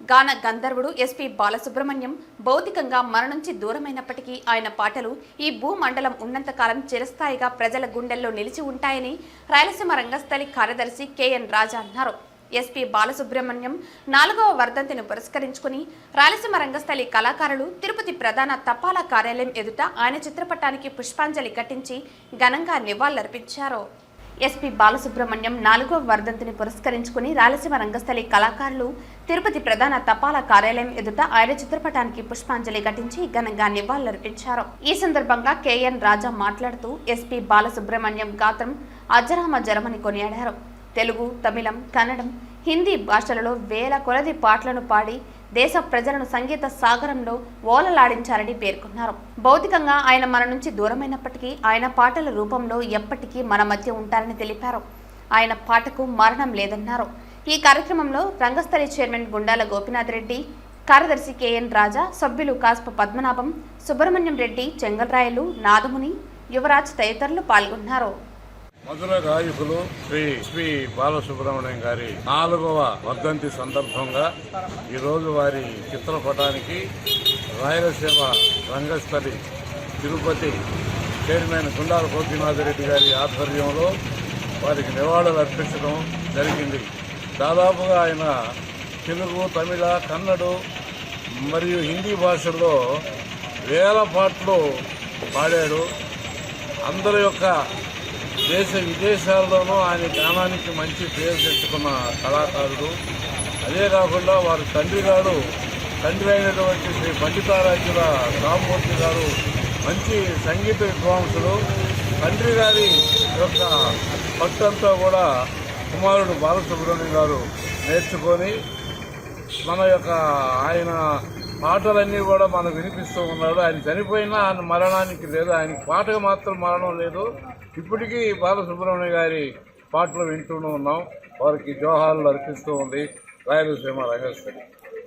గాన గంధర్వుడు ఎస్పీ బాలసుబ్రహ్మణ్యం భౌతికంగా మన నుంచి దూరమైనప్పటికీ ఆయన పాటలు ఈ భూమండలం ఉన్నంతకాలం చిరస్థాయిగా ప్రజల గుండెల్లో నిలిచి ఉంటాయని రాయలసీమ రంగస్థలి కార్యదర్శి కెఎన్ రాజా అన్నారు. ఎస్పీ బాలసుబ్రహ్మణ్యం 4వ వర్ధంతిని పురస్కరించుకుని రాయలసీమ రంగస్థలి కళాకారులు తిరుపతి ప్రధాన తపాలా కార్యాలయం ఎదుట ఆయన చిత్రపటానికి పుష్పాంజలి ఘటించి ఘనంగా నివాళులర్పించారు. ఎస్పీ బాలసుబ్రహ్మణ్యం 4వ వర్ధంతిని పురస్కరించుకుని రాయలసీమ రంగస్థలి కళాకారులు తిరుపతి ప్రధాన తపాలా కార్యాలయం ఎదుట ఆయన చిత్రపటానికి పుష్పాంజలి ఘటించి ఘనంగా నివాళులర్పించారు. ఈ సందర్భంగా కెఎన్ రాజా మాట్లాడుతూ ఎస్పీ బాలసుబ్రహ్మణ్యం గాత్రం అజరామ జరమని కొనియాడారు. తెలుగు, తమిళం, కన్నడం, హిందీ భాషలలో వేల కొలది పాటలను పాడి దేశ ప్రజలను సంగీత సాగరంలో ఓలలాడించారని పేర్కొన్నారు. భౌతికంగా ఆయన మన నుంచి దూరమైనప్పటికీ ఆయన పాటల రూపంలో ఎప్పటికీ మన మధ్య ఉంటారని తెలిపారు. ఆయన పాటకు మరణం లేదన్నారు. ఈ కార్యక్రమంలో రంగస్థలి చైర్మన్ గుండాల గోపీనాథ్ రెడ్డి, కార్యదర్శి కెఎన్ రాజా, సభ్యులు కాస్ప పద్మనాభం, సుబ్రహ్మణ్యం రెడ్డి, చెంగల్రాయలు, నాదముని, యువరాజ్ తదితరులు పాల్గొన్నారు. మధుర గాయకులు శ్రీ ఎస్పీ బాలసుబ్రహ్మణ్యం గారి 4వ వర్ధంతి సందర్భంగా ఈరోజు వారి చిత్రపటానికి రాయలసీమ రంగస్థలి తిరుపతి చైర్మన్ గుండాల గోపీనాథ్ రెడ్డి గారి ఆధ్వర్యంలో వారికి నివాళులు అర్పించడం జరిగింది. దాదాపుగా ఆయన తెలుగు, తమిళ, కన్నడ మరియు హిందీ భాషల్లో వేల పాటలు పాడాడు. అందరి యొక్క దేశ విదేశాల్లోనూ ఆయన గానానికి మంచి పేరు తెచ్చుకున్న కళాకారుడు. అదే కాకుండా వారి తండ్రి అయినటువంటి శ్రీ పండితారాజ్యుల రామ్మూర్తి గారు మంచి సంగీత విద్వాంసుడు. తండ్రి గారి యొక్క పట్టంతా కూడా కుమారుడు బాలసుబ్రహ్మణ్యం గారు నేర్చుకొని మన యొక్క ఆయన పాటలన్నీ కూడా మనకు వినిపిస్తూ ఉన్నాడు. ఆయన చనిపోయినా ఆయన మరణానికి లేదు, ఆయన పాటకు మాత్రం మరణం లేదు. ఇప్పటికీ బాలసుబ్రహ్మణ్యం గారి పాటలు వింటూనే ఉన్నాం. వారికి జోహార్లు అర్పిస్తూ ఉంది రాయలసీమ రంగస్థలి.